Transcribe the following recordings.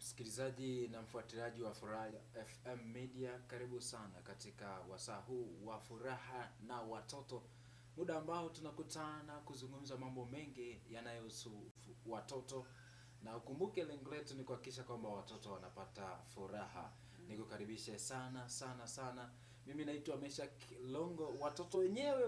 Msikilizaji na mfuatiliaji wa Furaha FM Media, karibu sana katika wasaa huu wa furaha na watoto, muda ambao tunakutana kuzungumza mambo mengi yanayohusu watoto, na ukumbuke lengo letu ni kuhakikisha kwamba watoto wanapata furaha. Nikukaribishe sana sana sana. Mimi naitwa Meshak Longo. Watoto wenyewe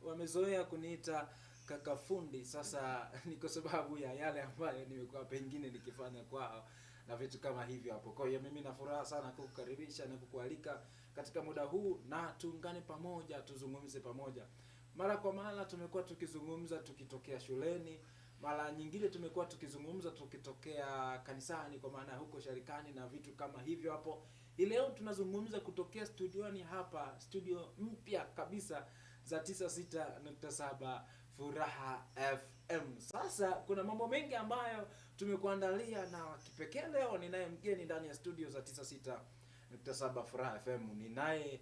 wamezoea kuniita kaka fundi. Sasa ni kwa sababu ya yale ambayo nimekuwa pengine nikifanya kwao na vitu kama hivyo hapo. Kwa hiyo mimi na furaha sana kukukaribisha na kukualika katika muda huu, na tuungane pamoja, tuzungumze pamoja. Mara kwa mara tumekuwa tukizungumza tukitokea shuleni, mara nyingine tumekuwa tukizungumza tukitokea kanisani, kwa maana huko sharikani na vitu kama hivyo hapo. Leo tunazungumza kutokea studioni hapa, studio mpya kabisa za 96.7 Furaha FM. Sasa kuna mambo mengi ambayo tumekuandalia, na kipekee leo ninaye mgeni ndani ya studio za 96.7 Furaha FM. Ninaye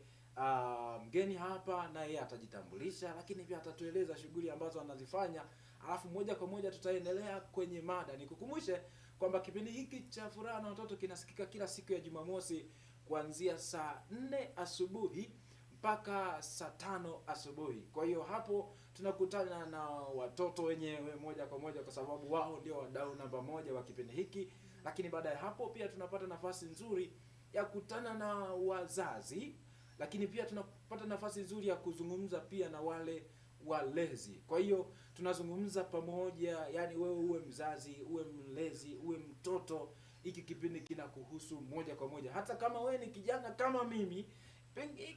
mgeni hapa, na yeye atajitambulisha, lakini pia atatueleza shughuli ambazo anazifanya, alafu moja kwa moja tutaendelea kwenye mada. Nikukumbushe kwamba kipindi hiki cha Furaha na Watoto kinasikika kila siku ya Jumamosi kuanzia saa 4 asubuhi mpaka saa 5 asubuhi. Kwa hiyo hapo tunakutana na watoto wenyewe moja kwa moja, kwa sababu wao ndio wadau namba moja wa kipindi hiki. Lakini baada ya hapo pia tunapata nafasi nzuri ya kukutana na wazazi, lakini pia tunapata nafasi nzuri ya kuzungumza pia na wale walezi. Kwa hiyo tunazungumza pamoja, yani wewe uwe mzazi, uwe mlezi, uwe mtoto, hiki kipindi kinakuhusu moja kwa moja. Hata kama wewe ni kijana kama mimi,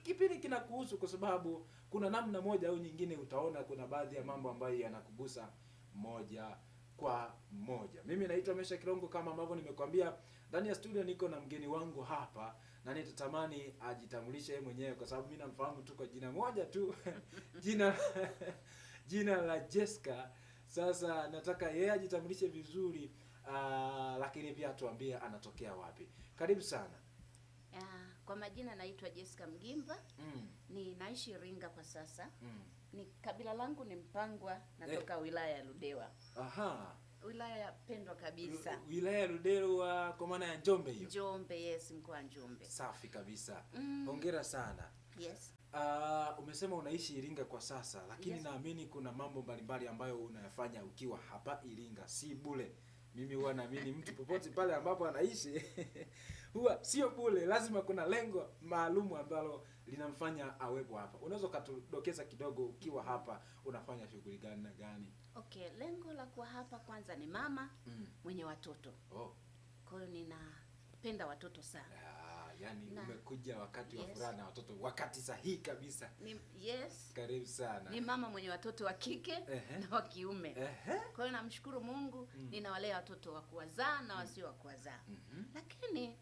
kipindi kinakuhusu, kwa sababu kuna namna moja au nyingine utaona kuna baadhi ya mambo ambayo yanakugusa moja kwa moja. Mimi naitwa Mesha Kilongo, kama ambavyo nimekwambia. Ndani ya studio niko na mgeni wangu hapa, na nitatamani ajitambulishe yeye mwenyewe, kwa sababu mimi namfahamu tu kwa jina moja tu jina la Jessica. Sasa nataka yeye ajitambulishe vizuri, lakini pia atuambie anatokea wapi. Karibu sana. Kwa majina naitwa Jessica Mgimba. Ninaishi Iringa kwa sasa. Ni kabila langu ni Mpangwa, natoka wilaya ya Ludewa. Aha. Wilaya ya pendwa kabisa. Wilaya ya Ludewa kwa maana ya Njombe hiyo. Njombe, yes, mkoa wa Njombe. Safi kabisa. Hongera sana. Yes. Umesema unaishi Iringa kwa sasa, lakini Yes, naamini kuna mambo mbalimbali ambayo unayafanya ukiwa hapa Iringa, si bure. Mimi huwa naamini mtu popote pale ambapo anaishi huwa sio bure, lazima kuna lengo maalum ambalo linamfanya awepo hapa. Unaweza katudokeza kidogo, ukiwa hapa unafanya shughuli gani na gani? Okay, lengo la kuwa hapa kwanza ni mama mwenye watoto. Oh. Kwa hiyo ninapenda watoto sana. Yani Na umekuja wakati wa yes, furaha na watoto, wakati sahihi kabisa. Yes. Karibu sana. Ni mama mwenye watoto wa kike na wa kiume. Kwa hiyo namshukuru Mungu, ninawalea watoto wa kuwazaa na wasio wa kuwazaa. Lakini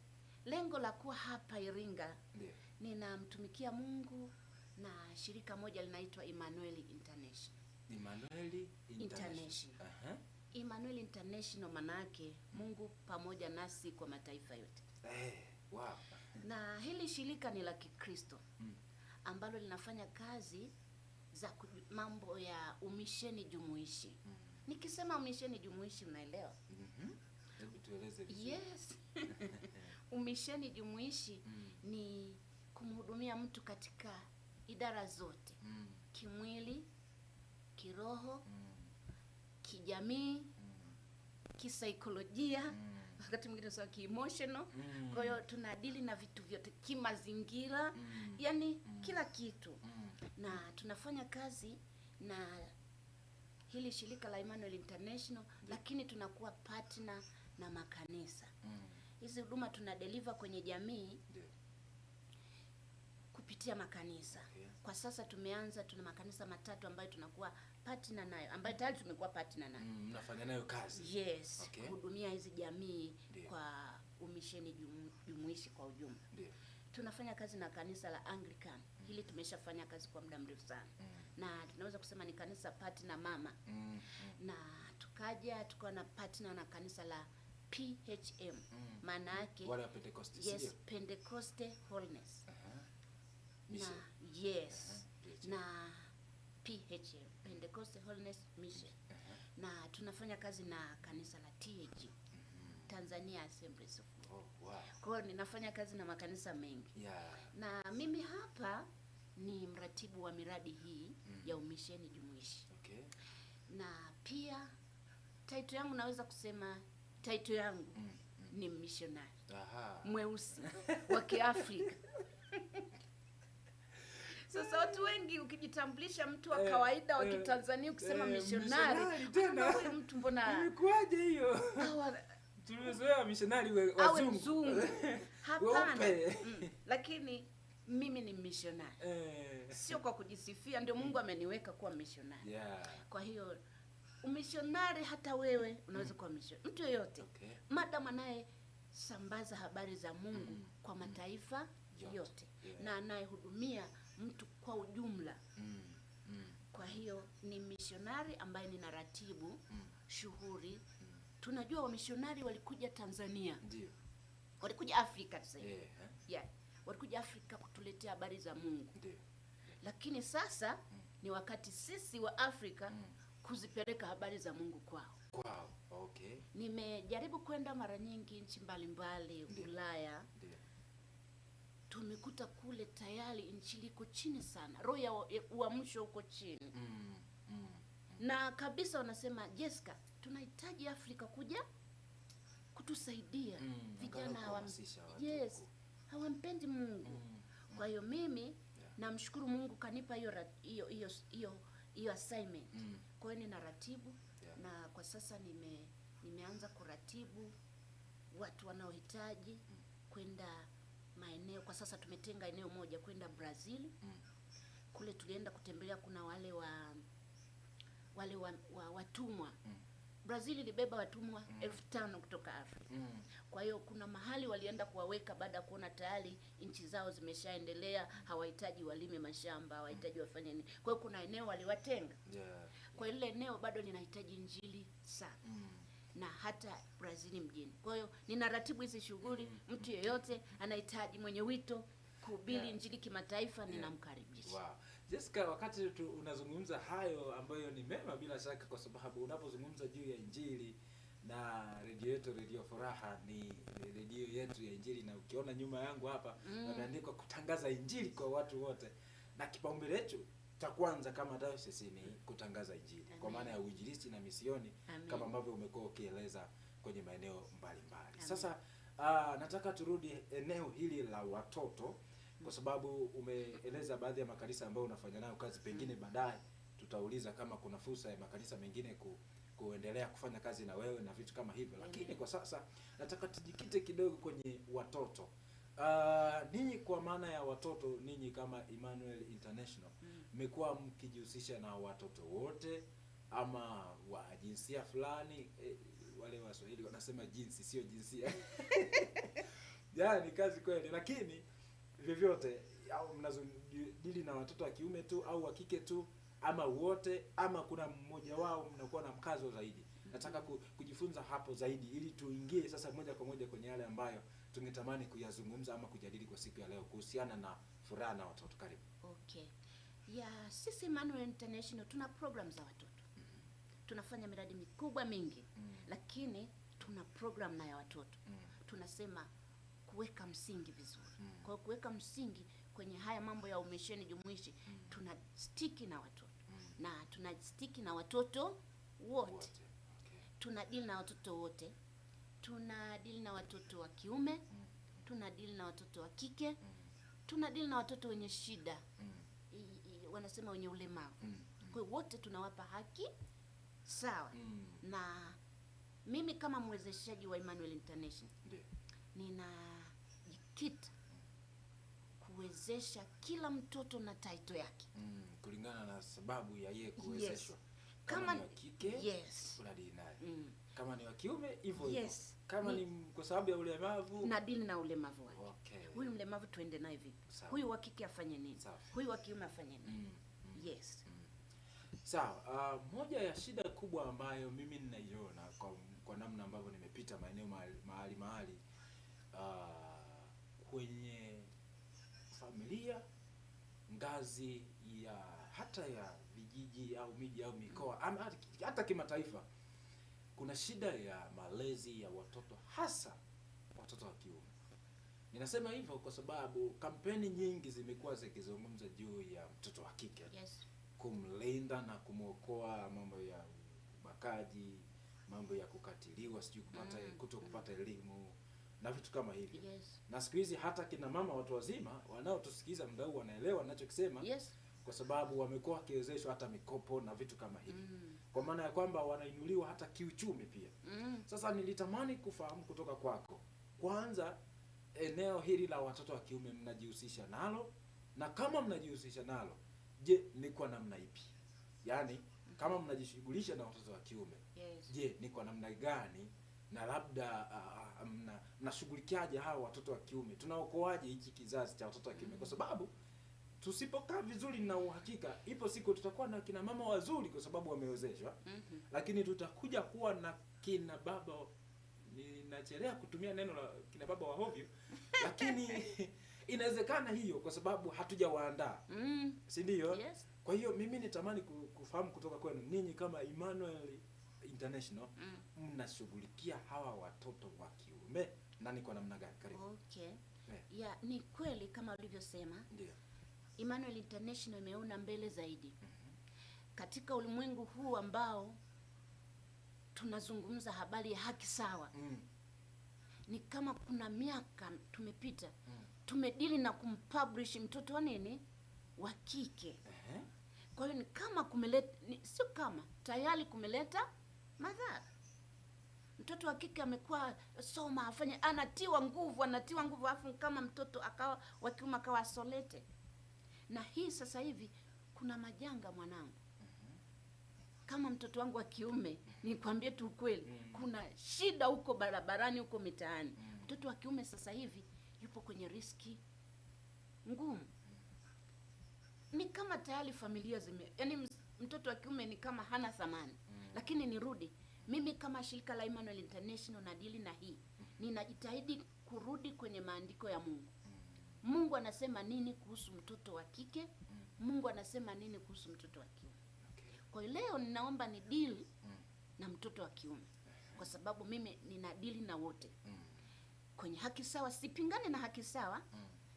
lengo la kuwa hapa Iringa, ninamtumikia Mungu na shirika moja linaitwa Emmanuel International. Emmanuel International. Emmanuel International maana yake Mungu pamoja nasi kwa mataifa yote. Wow. Na hili shirika ni la Kikristo ambalo linafanya kazi za mambo ya umisheni jumuishi. Nikisema umisheni jumuishi mnaelewa? Hebu tueleze vizuri. Yes. Umisheni jumuishi ni kumhudumia mtu katika idara zote. Kimwili, kiroho, kijamii, kisaikolojia, wakati mwingine sawa ki-emotional. Kwa hiyo tunadili na vitu vyote, kimazingira, yani kila kitu. Na tunafanya kazi na hili shirika la Emmanuel International, lakini tunakuwa partner na makanisa. Hizi huduma tuna deliver kwenye jamii kupitia makanisa. Kwa sasa tumeanza, tuna makanisa matatu ambayo tunakuwa partner nayo, ambayo tayari tumekuwa partner nayo. Mnafanya nayo kazi. Yes, kuhudumia hizi jamii kwa umisheni jumuishi kwa ujumla. Tunafanya kazi na kanisa la Anglican. Hili tumeshafanya kazi kwa muda mrefu sana. Na tunaweza kusema ni kanisa partner mama. Na tukawa na partner na kanisa la PHM. Maana yake wale wa Pentecost. Yes, Pentecost Holiness. Na yes. Na PHM, Pentecost Holiness Mission. Na tunafanya kazi na kanisa la TAG. Tanzania Assemblies of God. Oh, wow. Kwa hiyo ninafanya kazi na makanisa mengi. Yeah. Na mimi hapa ni mratibu wa miradi hii ya umisheni jumuishi. Okay. Na pia title yangu naweza kusema title yangu ni missionary. Aha. Mweusi wa Kiafrika. Sasa watu wengi ukijitambulisha mtu wa kawaida wa Kitanzania ukisema missionary, tena huyu mtu mbona imekuaje hiyo? Tulizoea missionary wazungu. Hapana. Lakini mimi ni missionary. Sio kwa kujisifia, ndio Mungu ameniweka kuwa missionary. Yeah. Kwa hiyo umishonari hata wewe unaweza kuwa missionary. Mtu yeyote. Okay. Madam anaye sambaza habari za Mungu kwa mataifa yote. Yeah. Na anayehudumia mtu kwa ujumla. Kwa hiyo ni missionary ambaye ninaratibu shughuli. Tunajua wamishonari walikuja Tanzania. Ndio. Walikuja Afrika tuseme. Yeah. Walikuja Afrika kutuletea habari za Mungu. Ndio. Lakini sasa ni wakati sisi wa Afrika kuzipeleka habari za Mungu kwao. Wow. Okay. Nimejaribu kwenda mara nyingi nchi mbalimbali Ulaya. Ndio. Tumekuta kule tayari nchi liko chini sana. Roho ya uamsho uko chini. Na kabisa wanasema, Jessica, tunahitaji Afrika kuja kutusaidia. Vijana hawampendi Mungu. Kwa hiyo mimi namshukuru Mungu kanipa hiyo assignment. Kwa hiyo nina ratibu na kwa sasa nimeanza kuratibu watu wanaohitaji kwenda maeneo. Kwa sasa tumetenga eneo moja kwenda Brazil. Kule tulienda kutembelea, kuna wale watumwa. Brazil ilibeba watumwa 5,000 kutoka Afrika. Kwa hiyo kuna mahali walienda kuwaweka baada ya kuona tayari nchi zao zimeshaendelea, hawahitaji walime mashamba, hawahitaji wafanye nini. Kwa hiyo kuna eneo waliwatenga. Kwa ile eneo bado linahitaji injili sana. Na hata Brazil mjini. Kwa hiyo ninaratibu hizi shughuli. Mtu yeyote anahitaji, mwenye wito kuhubiri injili kimataifa, ninamkaribisha. Wow. Jessica, wakati unazungumza hayo ambayo ni mema bila shaka, kwa sababu unapozungumza juu ya injili na redio yetu, Radio Furaha ni redio yetu ya injili, na ukiona nyuma yangu hapa imeandikwa kutangaza injili kwa watu wote, na kipaumbele chetu cha kwanza kama diocese ni kutangaza injili. Amen. Kwa maana ya uinjilisti na misioni. Amen. Kama ambavyo umekuwa ukieleza kwenye maeneo mbalimbali. Sasa nataka turudi eneo hili la watoto, kwa sababu umeeleza baadhi ya makanisa ambayo unafanya nayo kazi. Pengine baadaye tutauliza kama kuna fursa ya makanisa mengine kuendelea kufanya kazi na wewe na vitu kama hivyo. Lakini kwa sasa nataka tujikite kidogo kwenye watoto. Ninyi kwa maana ya watoto, ninyi kama Emmanuel International mmekuwa mkijihusisha na watoto wote ama wa jinsia fulani? Wale Waswahili wanasema jinsi sio jinsia. Ni kazi kweli, lakini vyovyote, au mnazodili na watoto wa kiume tu au wa kike tu, ama wote, ama kuna mmoja wao mnakuwa na mkazo zaidi? Nataka kujifunza hapo zaidi, ili tuingie sasa moja kwa moja kwenye yale ambayo tungetamani kuyazungumza ama kujadili kwa siku ya leo kuhusiana na furaha na watoto. Karibu. Okay. Sisi Emmanuel International tuna program za watoto. Tunafanya miradi mikubwa mingi. Lakini tuna program na ya watoto. Tunasema kuweka msingi vizuri. Kwa kuweka msingi kwenye haya mambo ya umisheni jumuishi, tuna stiki na watoto. Na tuna stiki na watoto wote. Okay. Tuna deal na watoto wote. Tuna deal na watoto wa kiume. Tuna deal na watoto wa kike. Tuna deal na watoto wenye shida. Wanasema wenye ulemavu. Kwa hiyo wote tunawapa haki sawa. Na mimi kama mwezeshaji wa Emmanuel International ninajikita kuwezesha kila mtoto na title yake. Kulingana na sababu ya yeye kuwezeshwa. Kama ni wa kike, unadili naye. Kama ni wa kiume, hivyo hivyo. Kama ni kwa sababu ya ulemavu, na dili na ulemavu wake. Okay. Huyu mlemavu tuende naye vipi? Huyu wa kike afanye nini? Huyu wa kiume afanye nini? Sawa. Moja ya shida kubwa ambayo mimi ninaiona kwa namna ambavyo nimepita maeneo mahali kwenye familia, ngazi ya hata ya vijiji au miji au mikoa, hata kimataifa, kuna shida ya malezi ya watoto, hasa watoto wa kiume. Ninasema hivyo kwa sababu kampeni nyingi zimekuwa zikizungumza juu ya mtoto wa kike, Yes. kumlinda na kumwokoa mambo ya ubakaji, mambo ya kukatiliwa, sijui kupata kuto kupata elimu na vitu kama hivyo. Yes. Na siku hizi hata kina mama watu wazima wanaotusikiza muda huu wanaelewa ninachokisema. Yes. Kwa sababu wamekuwa wakiwezeshwa hata mikopo na vitu kama hivi. Kwa maana ya kwamba wanainuliwa hata kiuchumi pia. Sasa nilitamani kufahamu kutoka kwako, kwanza, eneo hili la watoto wa kiume mnajihusisha nalo, na kama mnajihusisha nalo, je, ni kwa namna ipi? Yaani kama mnajishughulisha na watoto wa kiume, Yes. je, ni kwa namna gani, na labda mnashughulikiaje hao watoto wa kiume? Tunaokoaje hiki kizazi cha watoto wa kiume? Kwa sababu tusipokaa vizuri na uhakika, ipo siku tutakuwa na kina mama wazuri kwa sababu wamewezeshwa, lakini tutakuja kuwa na kina baba, ninachelea kutumia neno la kina baba wa hovyo, lakini inawezekana hiyo kwa sababu hatujawaandaa. Si ndio? Yes. Kwa hiyo mimi nitamani kufahamu kutoka kwenu, ninyi kama Emmanuel International, mnashughulikia hawa watoto wa kiume na ni kwa namna gani? Karibu. Okay. Ya, ni kweli kama ulivyosema. Ndio. Emmanuel International imeona mbele zaidi. Katika ulimwengu huu ambao tunazungumza habari ya haki sawa. Ni kama kuna miaka tumepita, tumedili na kumpublish mtoto wa nini? Wa kike. Kwa hiyo ni kama kumeleta, sio kama, tayari kumeleta madhara. Mtoto wa kike amekuwa soma, afanye, anatiwa nguvu, afu kama mtoto akawa wa kiume akawa isolate. Na hii sasa hivi kuna majanga mwanangu. Kama mtoto wangu wa kiume, nikwambie tu ukweli, kuna shida huko barabarani, huko mitaani. Mtoto wa kiume sasa hivi yupo kwenye riski ngumu. Ni kama tayari familia yaani mtoto wa kiume ni kama hana thamani. Lakini nirudi, mimi kama shirika la Emmanuel International nadili na hii. Ninajitahidi kurudi kwenye maandiko ya Mungu. Mungu anasema nini kuhusu mtoto wa kike? Mungu anasema nini kuhusu mtoto wa kiume? Kwa hiyo leo ninaomba ni deal na mtoto wa kiume, kwa sababu mimi nina deal na wote kwenye haki sawa. Sipingane na haki sawa,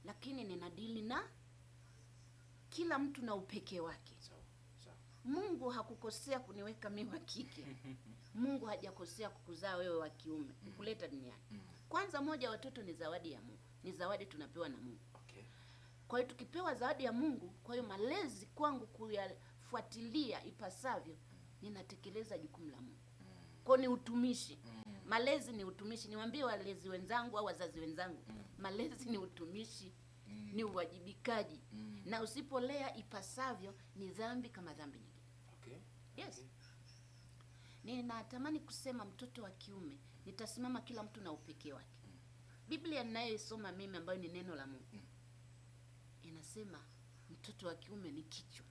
lakini nina deal na kila mtu na upekee wake. Mungu hakukosea kuniweka mimi wa kike. Mungu hajakosea kukuzaa wewe wa kiume, kukuleta duniani. Kwanza moja, watoto ni zawadi ya Mungu. Ni zawadi tunapewa na Mungu. Kwa hiyo tukipewa zawadi ya Mungu, kwa hiyo malezi kwangu kuyafuatilia ipasavyo, ninatekeleza jukumu la Mungu. Kwa ni utumishi. Malezi ni utumishi. Niwaambie walezi wenzangu au wazazi wenzangu, malezi ni utumishi, ni uwajibikaji. Na usipolea ipasavyo ni dhambi kama dhambi nyingine. Yes. Ninatamani kusema mtoto wa kiume, nitasimama kila mtu na upekee wake. Biblia ninayoisoma mimi ambayo ni neno la Mungu, inasema mtoto wa kiume ni kichwa.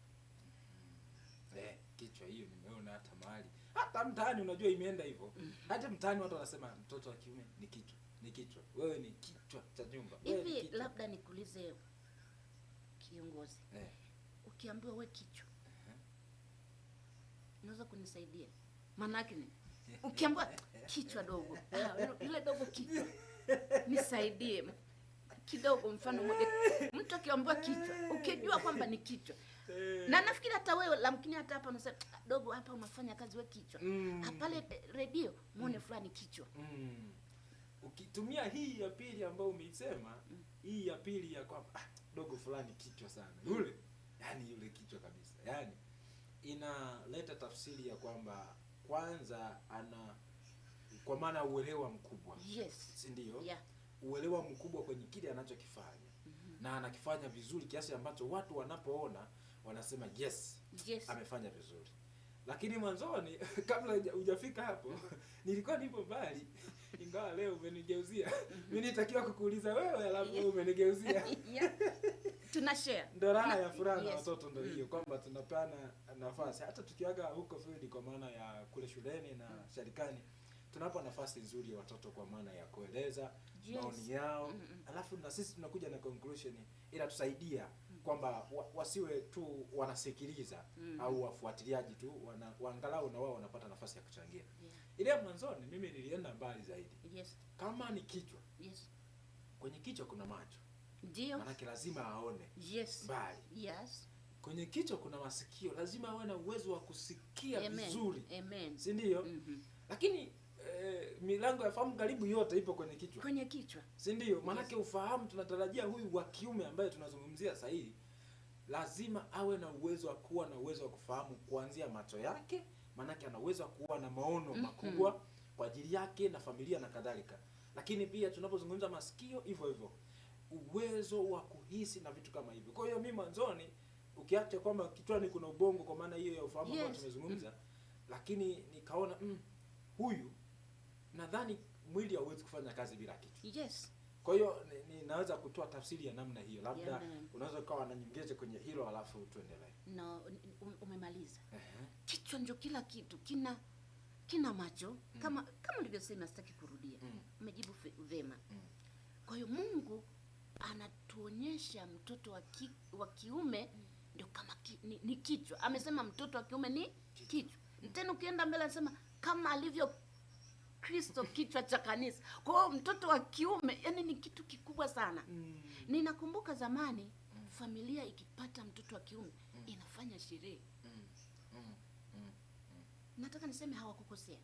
Kichwa hiyo nimeona hata mahali. Hata mtaani unajua imeenda hivyo. Hata mtaani watu wanasema mtoto wa kiume ni kichwa. Ni kichwa. Wewe ni kichwa cha nyumba. Hivi labda nikuulize kiongozi. Ukiambiwa wewe kichwa, unaweza kunisaidia? Maana yake ni ukiambiwa kichwa dogo, yule dogo kichwa, nisaidie kidogo. Mfano mmoja, mtu akiambiwa kichwa, ukijua kwamba ni kichwa, na nafikiri hata wewe lamkini hata hapa unasema dogo, hapa unafanya kazi wewe kichwa, pale redio muone fulani kichwa. Ukitumia hii ya pili ambayo umeisema, hii ya pili ya kwamba dogo fulani kichwa sana, yule yani yule kichwa kabisa, yani inaleta tafsiri ya kwamba kwanza ana, kwa maana uelewa mkubwa. Yes. Si ndio? Yeah. Uelewa mkubwa kwenye kile anachokifanya. Na anakifanya vizuri kiasi ambacho watu wanapoona wanasema yes, amefanya vizuri. Lakini mwanzoni kabla hujafika hapo nilikuwa nipo mbali, ingawa leo umenigeuzia. Mimi nitakiwa kukuuliza wewe, alafu umenigeuzia. Tunashare. Ndio raha ya furaha na watoto, ndio hiyo kwamba tunapana nafasi hata tukiaga huko field, kwa maana ya kule shuleni na sharikani, tunapa nafasi nzuri ya watoto kwa maana ya kueleza maoni yao. Alafu na sisi tunakuja na conclusion ila tusaidia kwamba wasiwe tu wanasikiliza au wafuatiliaji tu, waangalau na wao wanapata nafasi ya kuchangia. Ile ya mwanzoni mimi nilienda mbali zaidi. Yes. Kama ni kichwa. Yes. Kwenye kichwa kuna macho. Ndio. Maana lazima aone. Yes. Mbali. Yes. Kwenye kichwa kuna masikio, lazima awe na uwezo wa kusikia vizuri. Amen. Si ndio? Lakini milango ya fahamu karibu yote ipo kwenye kichwa. Kwenye kichwa. Si ndio? Maanake ufahamu tunatarajia huyu wa kiume ambaye tunazungumzia sasa hivi lazima awe na uwezo wa kuwa na uwezo wa kufahamu kuanzia macho yake, maanake ana uwezo wa kuwa na maono makubwa kwa ajili yake na familia na kadhalika. Lakini pia tunapozungumza masikio hivyo hivyo, uwezo wa kuhisi na vitu kama hivyo. Kwa hiyo mimi mwanzoni, ukiacha kwamba kichwani kuna ubongo kwa maana hiyo ya ufahamu ambao tumezungumza, lakini nikaona huyu nadhani mwili hauwezi kufanya kazi bila kichwa. Yes. Kwa hiyo ninaweza kutoa tafsiri ya namna hiyo. Labda unaweza ukawa na nyongeze kwenye hilo alafu tuendelee. No, umemaliza. Kichwa ndio kila kitu. Kina macho kama ulivyosema, sitaki kurudia. Umejibu vema. Kwa hiyo Mungu anatuonyesha mtoto wa kiume ndio kama ni kichwa. Amesema mtoto wa kiume ni kichwa. Tena ukienda mbele anasema kama alivyo Kristo kichwa cha kanisa. Kwa hiyo mtoto wa kiume yani ni kitu kikubwa sana. Ninakumbuka zamani familia ikipata mtoto wa kiume inafanya sherehe. Nataka niseme hawakukosea.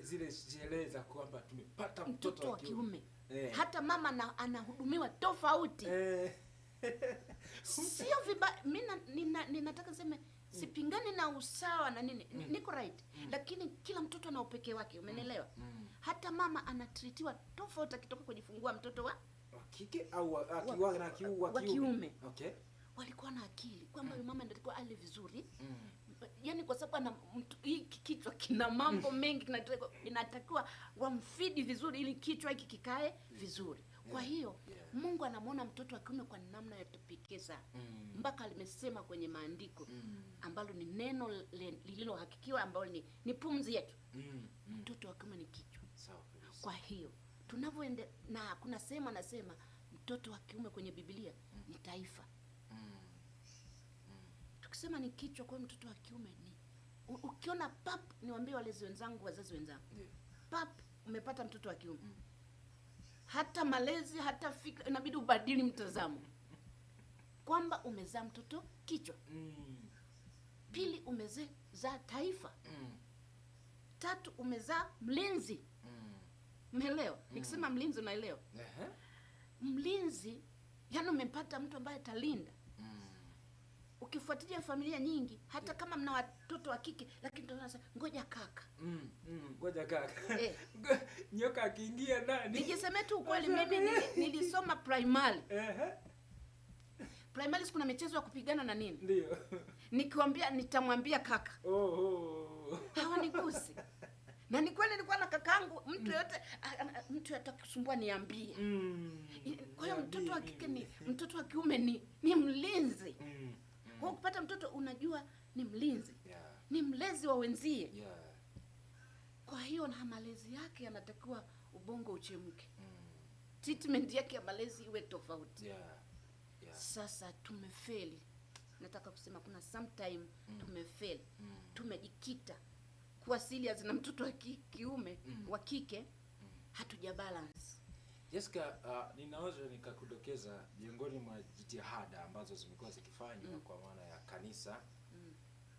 Zile sherehe za kwamba tumepata mtoto wa kiume. Hata mama anahudumiwa tofauti. Sio vibaya. Mimi ninataka niseme sipingani na usawa na nini. Niko right. Lakini kila mtoto ana upekee wake, umenielewa? Hata mama anatritiwa tofauti akitoka kujifungua mtoto wa kike au wa kiume. Okay. Walikuwa na akili kwamba yule mama ndio ale vizuri. Yaani kwa sababu ana hii kichwa kina mambo mengi, inatakiwa wamfidi vizuri ili kichwa hiki kikae vizuri. Kwa hiyo Mungu anamwona mtoto wa kiume kwa namna ya kipekee sana. Mpaka alimesema kwenye maandiko ambalo ni neno lililohakikiwa ambalo ni pumzi yetu. Mtoto wa kiume ni kichwa. Kwa hiyo tunavyoenda na kuna sehemu anasema mtoto wa kiume kwenye Biblia ni taifa. Tukisema ni kichwa, kwa mtoto wa kiume ni ukiona pap, niwaambie wazazi wenzangu, pap umepata mtoto wa kiume. Hata malezi hata fikra inabidi ubadili mtazamo. Kwamba umezaa mtoto kichwa. Pili umezaa taifa. Tatu umezaa mlinzi. Umeelewa? Nikisema mlinzi unaelewa? Mlinzi yani umepata mtu ambaye atalinda. Ukifuatilia familia nyingi hata kama mna watoto wa kike lakini ndio wanasema ngoja kaka. Ngoja kaka. Nyoka akiingia ndani. Nijisemee tu ukweli, mimi nilisoma primary. Primary kuna michezo ya kupigana na nini? Ndio. Nikiwaambia nitamwambia kaka. Hawanigusi. Na ni kweli nilikuwa na kakaangu, mtu atakusumbua niambie. Kwa hiyo mtoto wa kike mtoto wa kiume ni mlinzi. Kwa kupata mtoto unajua ni mlinzi. Ni mlezi wa wenzie. Kwa hiyo na malezi yake yanatakiwa ubongo uchemke. Treatment yake ya malezi iwe tofauti. Sasa tumefeli. Nataka kusema kuna sometime tumefeli. Tumejikita kwa serious na mtoto wa kiume wa kike hatuja balance. Jessica, ninaweza nikakudokeza miongoni mwa jitihada ambazo zimekuwa zikifanywa kwa maana ya kanisa.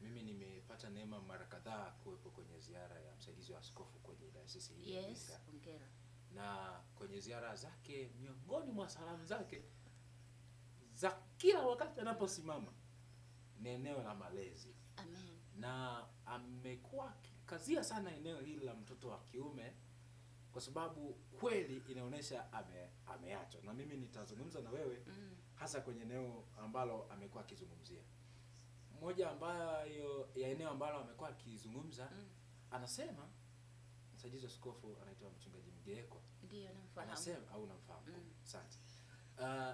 Mimi nimepata neema mara kadhaa kuwepo kwenye ziara ya msaidizi wa askofu kwenye dayosisi hii. Yes, hongera. Na kwenye ziara zake, miongoni mwa salamu zake za kila wakati anaposimama ni eneo la malezi. Amen. Na amekuwa kazia sana eneo hili la mtoto wa kiume kwa sababu kweli inaonyesha ameachwa. Na mimi nitazungumza na wewe hasa kwenye eneo ambalo amekuwa akizungumzia. Moja ambayo ya eneo ambalo amekuwa akizungumza anasema msaidizi wa askofu anaitwa mchungaji Mgeko. Ndio namfahamu. Anasema au namfahamu. Asante.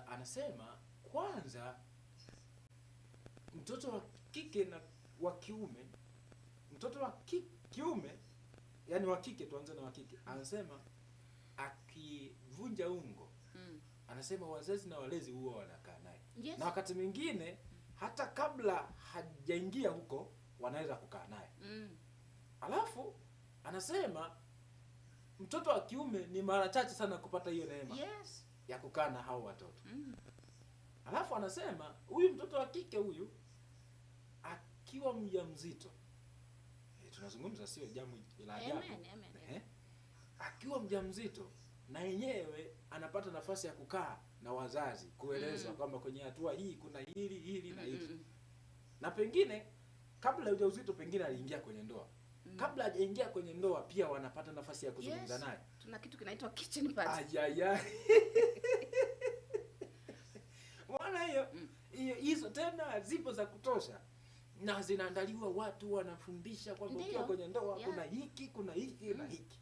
Anasema kwanza mtoto wa kike na wa kiume, mtoto wa kiume yani wa kike, tuanze na wa kike. Anasema akivunja ungo, anasema wazazi na walezi huwa wanakaa naye. Yes. Na wakati mwingine hata kabla hajaingia huko wanaweza kukaa naye. Alafu anasema mtoto wa kiume ni mara chache sana kupata hiyo neema. Yes. Ya kukaa na hao watoto. Alafu anasema huyu mtoto wa kike huyu akiwa mjamzito, tunazungumza sio jambo la ajabu. Amen. Akiwa mjamzito na yenyewe anapata nafasi ya kukaa na wazazi kuelezwa kwamba kwenye hatua hii kuna hili na hili. Na pengine kabla ya ujauzito pengine aliingia kwenye ndoa. Kabla hajaingia kwenye ndoa pia wanapata nafasi ya kuzungumza naye. Tuna kitu kinaitwa kitchen party. Mwana hizo tena zipo za kutosha. Na zinaandaliwa, watu wanafundisha kwamba ukiwa kwenye ndoa kuna hiki na hiki.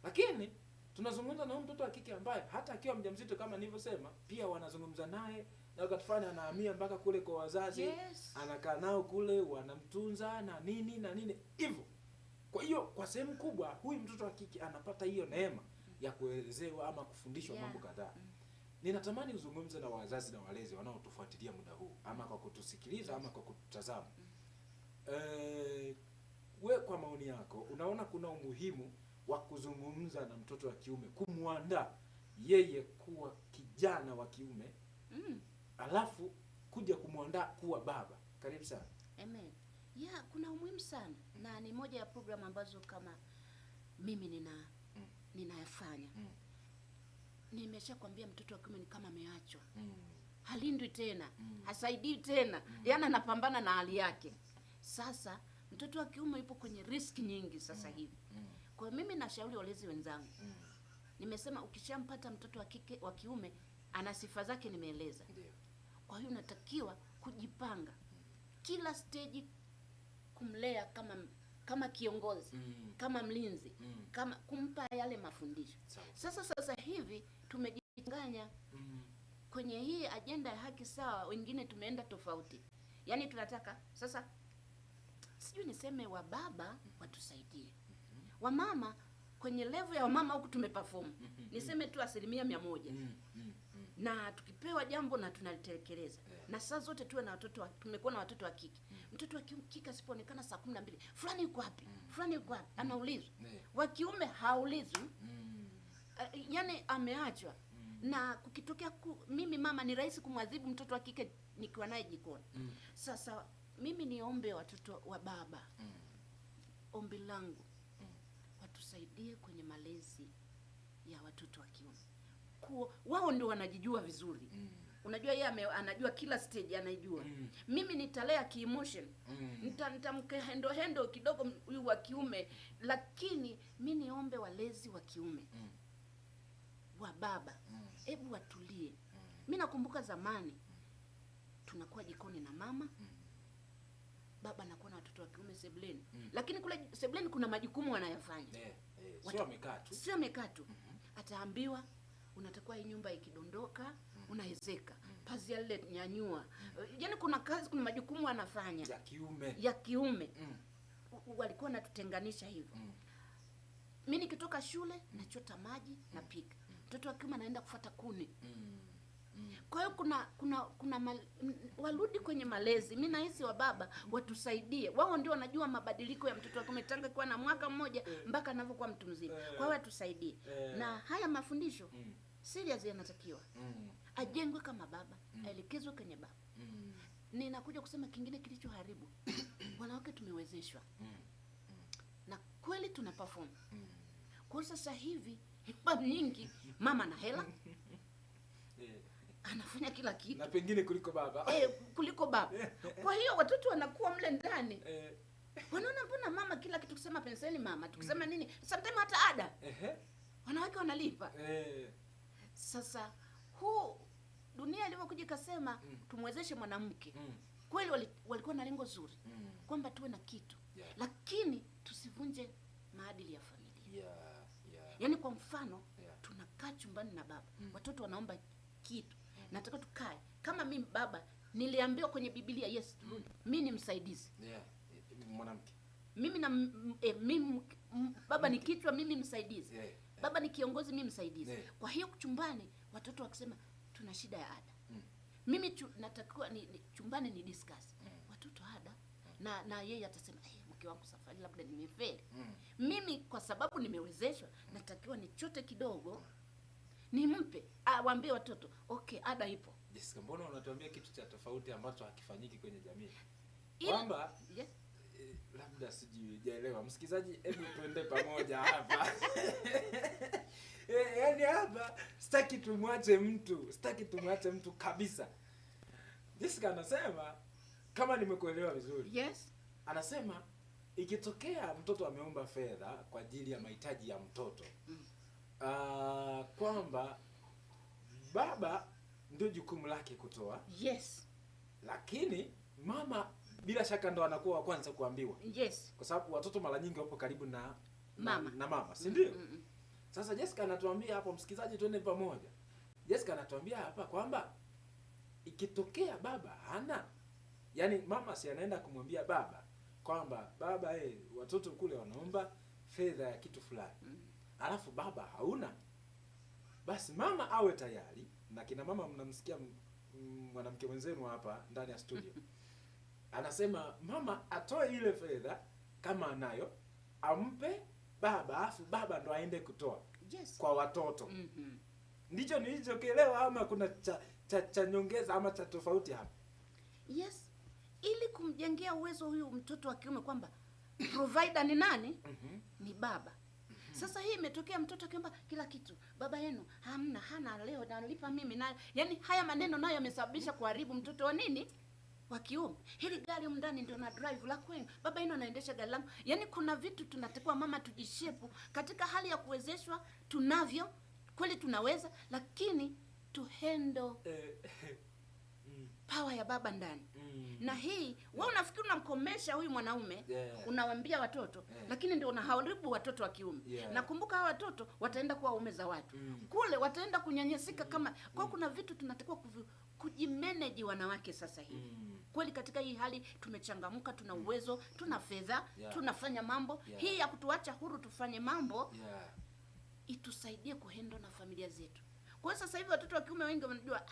Lakini tunazungumza na mtoto wa kike ambaye hata akiwa mjamzito kama nilivyosema, pia wanazungumza naye na wakati fulani anahamia mpaka kule kwa wazazi. Anakaa nao kule, wanamtunza na nini hivyo. Kwa hiyo kwa sehemu kubwa huyu mtoto wa kike anapata hiyo neema ya kuelezewa ama kufundishwa mambo kadhaa. Ninatamani uzungumze na wazazi na walezi wanaotufuatilia muda huu, ama kwa kutusikiliza ama kwa kututazama. We kwa maoni yako unaona kuna umuhimu wa kuzungumza na mtoto wa kiume, kumwandaa yeye kuwa kijana wa kiume, alafu kuja kumwandaa kuwa baba? Karibu sana. Amen. Kuna umuhimu sana. Na ni moja ya program ambazo kama mimi ninayafanya. Nimeshakwambia mtoto wa kiume ni kama ameachwa. Halindwi tena, hasaidii tena. Yaani anapambana na hali yake. Sasa mtoto wa kiume yupo kwenye risk nyingi sasa hivi. Kwa mimi nashauri walezi wenzangu. Nimesema ukishampata mtoto wa kike wa kiume ana sifa zake nimeeleza. Kwa hiyo unatakiwa kujipanga kila stage kumlea kama kiongozi, kama mlinzi, kama kumpa yale mafundisho. Sasa hivi tumejinganya kwenye hii ajenda ya haki sawa, wengine tumeenda tofauti. Yaani tunataka sasa, sijui niseme wa baba watusaidie. Wa mama kwenye level ya wamama huku tumeperform. Niseme tu 100%. Na tukipewa jambo na tunalitekeleza. Na saa zote tuwe na watoto tumekuwa na watoto wa kike. Mtoto wa kike asipoonekana saa 12, fulani yuko wapi? Fulani yuko wapi? Anaulizwa. Wa kiume haulizwi. Yaani ameachwa. Na kukitokea mimi mama ni rahisi kumwadhibu mtoto wa kike nikiwa naye jikoni. Sasa mimi niombe watoto wa baba. Ombi langu watusaidie kwenye malezi ya watoto wa kiume. Wao ndio wanajijua vizuri. Unajua yeye anajua kila stage anaijua. Mimi nitalea ki-emotion. Nitamke hendo kidogo huyu wa kiume, lakini mimi niombe walezi wa kiume. Wa baba, hebu watulie. Mimi nakumbuka zamani tunakuwa jikoni na mama. Baba anakuwa na watoto wa kiume sebuleni. Lakini kule sebuleni kuna majukumu wanayofanya. Sio amekaa tu. Ataambiwa unatakiwa hii nyumba ikidondoka unaezeka. Pazia lile nyanyua. Yaani kuna kazi, kuna majukumu wanafanya ya kiume. Walikuwa natutenganisha hivyo. Mimi nikitoka shule nachota maji napika. Mtoto wa kiume anaenda kufuata kuni. Kwa hiyo kuna warudi kwenye malezi. Mimi nahisi wa baba watusaidie. Wao ndio wanajua mabadiliko ya mtoto wa kiume tangu kwa na mwaka mmoja mpaka anapokuwa mtu mzima. Kwa hiyo watusaidie. Na haya mafundisho serious yanatakiwa. Ajengwe kama baba, aelekezwe kwenye baba. Ninakuja kusema kingine kilichoharibu. Wanawake tumewezeshwa. Na kweli tuna perform. Kwa sasa hivi hapa nyingi mama na hela. Anafanya kila kitu. Na pengine kuliko baba. Kuliko baba. Kwa hiyo watoto wanakuwa mle ndani. Wanaona mbona mama kila kitu, kusema penseli mama, tukisema nini? Sometimes hata ada. Wanawake wanalipa. Sasa dunia ilivyokuja ikasema tumwezeshe mwanamke. Kweli walikuwa na lengo zuri. Kwamba tuwe na kitu. Lakini tusivunje maadili ya familia. Yaani kwa mfano tunakaa chumbani na baba. Watoto wanaomba kitu. Nataka tukae. Kama mimi baba niliambiwa kwenye Biblia, yes, mimi ni msaidizi. Mwanamke. Mimi baba ni kichwa, mimi msaidizi. Baba ni kiongozi, mimi msaidizi. Kwa hiyo chumbani watoto wakisema tuna shida ya ada. mimi natakiwa chumbani ni discuss watoto ada, na yeye atasema mke wangu safari labda nimefeli. Mimi kwa sababu nimewezeshwa, natakiwa nichote kidogo nimpe, waambie watoto okay, ada ipo. Jessica, mbona unatuambia kitu cha tofauti ambacho hakifanyiki kwenye jamii? Kwamba yes. Labda sijielewa. Msikizaji, hebu tuende pamoja hapa. Yaani hapa sitaki tumwache mtu kabisa. Jessica anasema, kama nimekuelewa vizuri. Yes. Anasema ikitokea mtoto ameomba fedha kwa ajili ya mahitaji ya mtoto, kwamba baba ndio jukumu lake kutoa. Yes. Lakini mama bila shaka ndo anakuwa wa kwanza kuambiwa. Yes. Kwa sababu watoto mara nyingi wapo karibu na mama, si ndio? Sasa Jessica anatuambia hapo, msikizaji, tuende pamoja. Jessica anatuambia hapa kwamba ikitokea baba hana, yani mama si anaenda kumwambia baba kwamba baba, watoto kule wanaomba fedha ya kitu fulani. Alafu baba hauna, basi mama awe tayari, na kina mama mnamsikia mwanamke mwenzenu hapa ndani ya studio. Anasema mama atoe ile fedha kama anayo, ampe baba, afu baba ndo aende kutoa. Yes. Kwa watoto. Ndicho nilichokielewa, ama kuna cha nyongeza ama cha tofauti hapa? Yes. Ili kumjengea uwezo huyu mtoto wa kiume kwamba provider ni nani? Ni baba. Sasa hii imetokea mtoto akiomba kila kitu, baba yenu hana leo, nalipa mimi nayo. Yaani haya maneno nayo yamesababisha kuharibu mtoto wa nini? Wa kiume. Hili gari ndani ndio na drive la kwenu, baba yenu anaendesha gari langu. Yaani kuna vitu tunatakiwa mama tujishepu katika hali ya kuwezeshwa, tunavyo kweli tunaweza, lakini to handle power ya baba ndani. Na hii wewe unafikiri unamkomesha huyu mwanaume, unawaambia watoto, lakini ndio unaharibu watoto wa kiume. Nakumbuka hawa watoto wataenda kuwa waume za watu. Kule wataenda kunyanyasika kama kwa kuna vitu tunatakiwa kujimanage wanawake sasa hivi. Kweli katika hii hali tumechangamka, tuna uwezo, tuna fedha, tunafanya mambo. Hii ya kutuacha huru tufanye mambo itusaidie kuhandle na familia zetu. Kwa hiyo sasa hivi watoto wa kiume wengi wanajua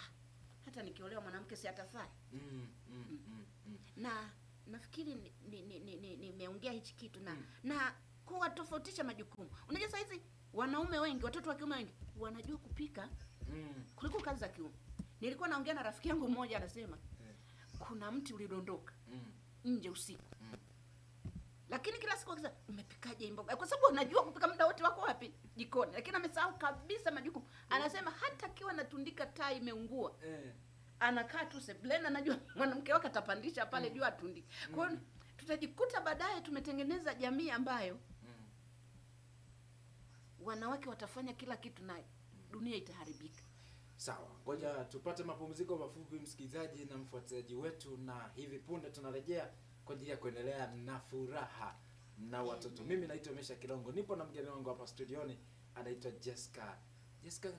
hata nikiolewa mwanamke si atafai. Na nafikiri nimeongea hichi kitu na kuwatofautisha majukumu. Unajua sasa hizi wanaume wengi, watoto wa kiume wengi wanajua kupika kuliko kazi za kiume. Nilikuwa naongea na rafiki yangu mmoja, anasema kuna mti ulidondoka nje usiku. Lakini kila siku akisema umepikaje mboga? Kwa sababu unajua kupika, muda wote wako wapi? Jikoni. Lakini amesahau kabisa majukumu. Anasema hata akiwa anatundika taa imeungua, anakaa tu sebuleni, anajua mwanamke wake atapandisha pale juu atundike. Kwa hiyo tutajikuta baadaye tumetengeneza jamii ambayo wanawake watafanya kila kitu na dunia itaharibika. Sawa, ngoja tupate mapumziko mafupi, msikilizaji na mfuatiliaji wetu, na hivi punde tunarejea kwa ajili ya kuendelea na furaha na watoto. Mimi naitwa Mesha Kilongo, nipo na mgeni wangu hapa studioni, anaitwa Jessica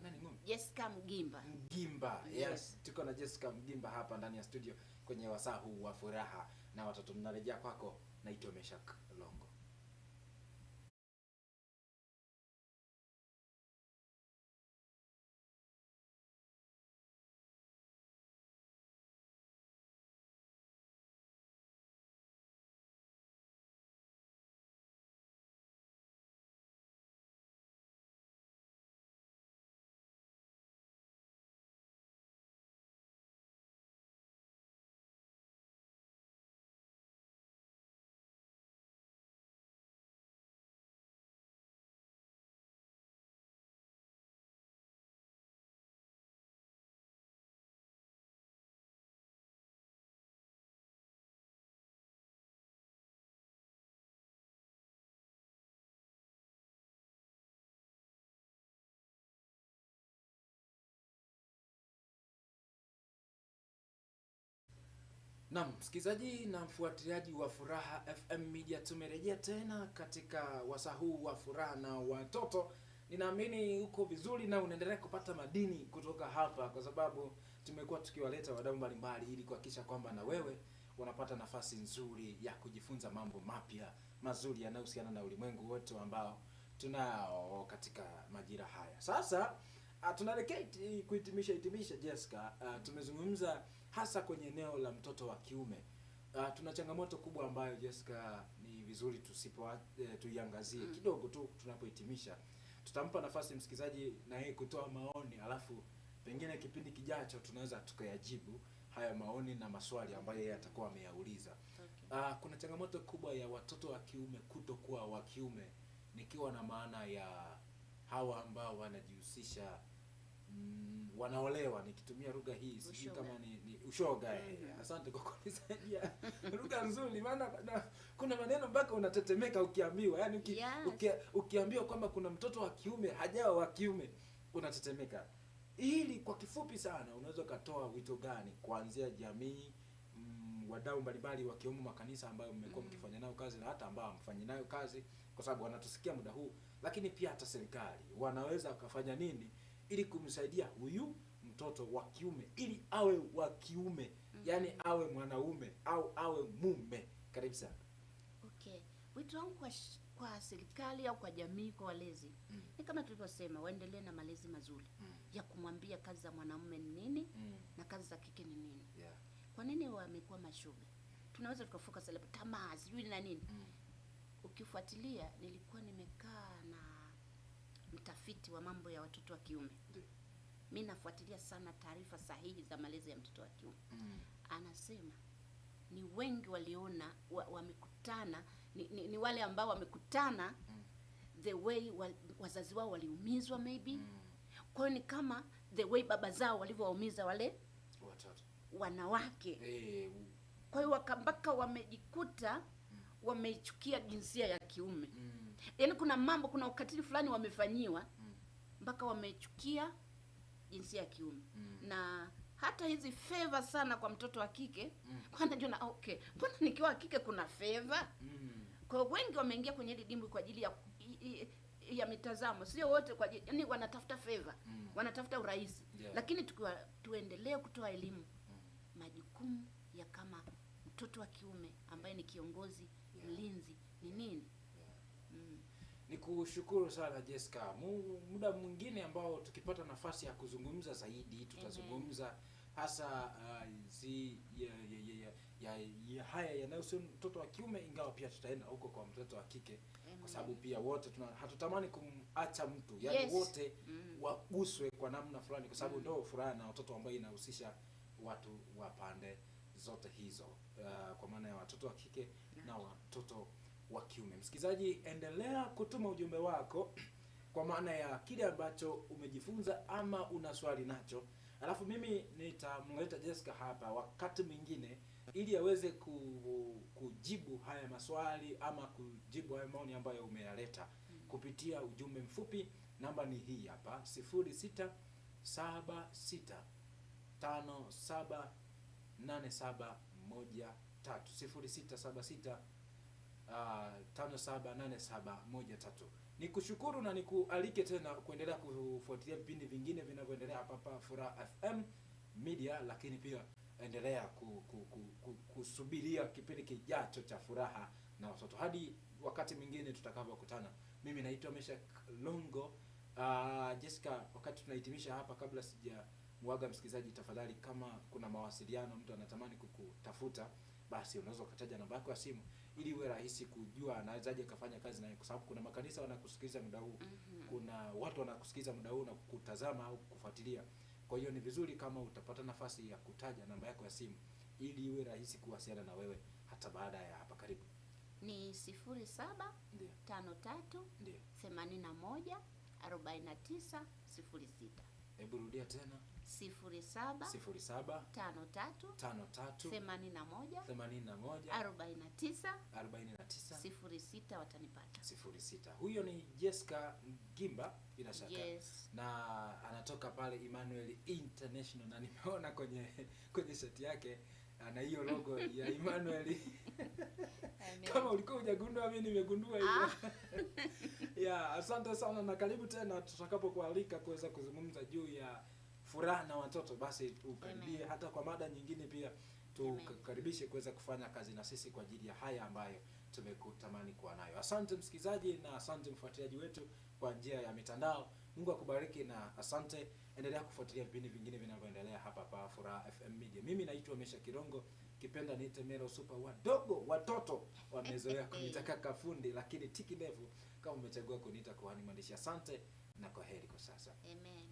nani ngome? Jessica Mgimba. Yes, tuko na Jessica Mgimba hapa ndani ya studio kwenye wasaa huu wa furaha na watoto. Mnarejea kwako, naitwa Mesha Kilongo. Naam, msikilizaji na mfuatiliaji wa Furaha FM Media, tumerejea tena katika wasaa huu wa furaha na watoto. Ninaamini uko vizuri na unaendelea kupata madini kutoka hapa, kwa sababu tumekuwa tukiwaleta wadau mbalimbali ili kuhakikisha kwamba na wewe unapata nafasi nzuri ya kujifunza mambo mapya mazuri yanayohusiana na ulimwengu wote ambao tunao katika majira haya. Sasa tunaelekea kuhitimisha Jessica. Tumezungumza hasa kwenye eneo la mtoto wa kiume. Tuna changamoto kubwa ambayo Jessica ni vizuri tuiangazie kidogo tu tunapohitimisha. Tutampa nafasi msikilizaji na yeye kutoa maoni, alafu pengine kipindi kijacho tunaweza tukayajibu haya maoni na maswali ambayo yeye atakuwa ameyauliza. Kuna changamoto kubwa ya watoto wa kiume kutokuwa wa kiume, nikiwa na maana ya hawa ambao wanajihusisha wanaolewa, nikitumia lugha hii sijui kama ni ushoga. Asante kwa kunisaidia lugha nzuri, maana kuna maneno mpaka unatetemeka ukiambiwa, yani ukiambiwa kwamba kuna mtoto wa kiume hajawa wa kiume unatetemeka. Ili kwa kifupi sana unaweza katoa wito gani kuanzia jamii, wadau mbalimbali wakiwemo makanisa ambayo mmekuwa mkifanya nayo kazi na hata ambao hamfanyi nayo kazi, kwa sababu wanatusikia muda huu, lakini pia hata serikali wanaweza wakafanya nini ili kumsaidia huyu mtoto wa kiume ili awe wa kiume, yani awe mwanaume au awe mume? Karibu sana. Okay. Wito wangu kwa serikali au kwa jamii, kwa walezi, ni kama tulivyosema, waendelee na malezi mazuri ya kumwambia kazi za mwanamume ni nini na kazi za kike ni nini. Kwa nini wamekuwa mashughuli? Tunaweza tukafocus ile tamaa sijui na nini. Ukifuatilia, nilikuwa nimekaa na mtafiti wa mambo ya watoto wa kiume. Mimi nafuatilia sana taarifa sahihi za malezi ya mtoto wa kiume. Anasema ni wengi waliona wamekutana ni wale ambao wamekutana the way wazazi wao waliumizwa maybe. Kwa hiyo ni kama the way baba zao walivyowaumiza wale watoto wanawake. Kwa hiyo wakambaka wamejikuta wameichukia jinsia ya kiume. Yaani kuna ukatili fulani wamefanyiwa mpaka wamechukia jinsia ya kiume. Na hata hizi favor sana kwa mtoto wa kike, kwa anajiona okay, mbona nikiwa wa kike kuna favor? Kwa hiyo wengi wameingia kwenye hili dimbwi kwa ajili ya mitazamo, sio wote kwa ajili, yani wanatafuta favor, wanatafuta urahisi. Lakini tuendelee kutoa elimu, majukumu ya kama mtoto wa kiume ambaye ni kiongozi, mlinzi ni nini. Nikushukuru sana Jessica. Muda mwingine ambao tukipata nafasi ya kuzungumza zaidi tutazungumza hasa haya yanayohusu mtoto wa kiume, ingawa pia tutaenda huko kwa mtoto wa kike. Kwa sababu pia wote hatutamani kumacha mtu, yani wote waguswe kwa namna fulani, kwa sababu ndio furaha na watoto ambao inahusisha watu wa pande zote hizo, kwa maana ya watoto wa kike na watoto wa kiume. Msikilizaji, endelea kutuma ujumbe wako kwa maana ya kile ambacho umejifunza ama una swali nacho, alafu mimi nitamleta Jessica hapa wakati mwingine ili aweze kujibu haya maswali ama kujibu haya maoni ambayo umeyaleta kupitia ujumbe mfupi. Namba ni hii hapa 0676578713 0676 578713. Nikushukuru na nikualike tena kuendelea kufuatilia vipindi vingine vinavyoendelea hapa Furaha FM Media, lakini pia endelea kusubiria kipindi kijacho cha Furaha na Watoto. Hadi wakati mwingine tutakapokutana. Mimi naitwa Meshack Longo. Jessica, wakati tunahitimisha hapa, kabla sijamuaga msikilizaji, tafadhali kama kuna mawasiliano mtu anatamani kukutafuta, basi unaweza ukataja namba yako ya simu ili iwe rahisi kujua anawezaje kufanya kazi naye, kwa sababu kuna makanisa wanakusikiliza muda huu, kuna watu wanakusikiliza muda huu na kutazama au kufuatilia. Kwa hiyo ni vizuri kama utapata nafasi ya kutaja namba yako ya simu ili iwe rahisi kuwasiliana na wewe hata baada ya hapa. Karibu. Ni 0753814906. Hebu rudia tena. 0753814906 watanipata. 06. Huyo ni Jessica Ngimba bila shaka. Na anatoka pale Emmanuel International, na nimeona kwenye shati yake na hiyo logo ya Emmanuel. Kama ulikuwa hujagundua, mimi nimegundua hiyo. Asante sana na karibu tena tutakapokualika kuweza kuzungumza juu ya furaha na watoto. Basi ukaribie hata kwa mada nyingine pia tukaribishe kuweza kufanya kazi na sisi kwa ajili ya haya ambayo tumekutamani kuwa nayo. Asante msikilizaji na asante mfuatiliaji wetu kwa njia ya mitandao. Mungu akubariki na asante. Endelea kufuatilia vipindi vingine vinavyoendelea hapa Furaha FM Media. Mimi naitwa Mesha Kirongo, kipenda niite Mero Super. Watoto wamezoea kuniita kaka fundi, lakini tiki ndefu kama umechagua kuniita kuhani mwandishi. Asante na kwaheri kwa sasa. Amen.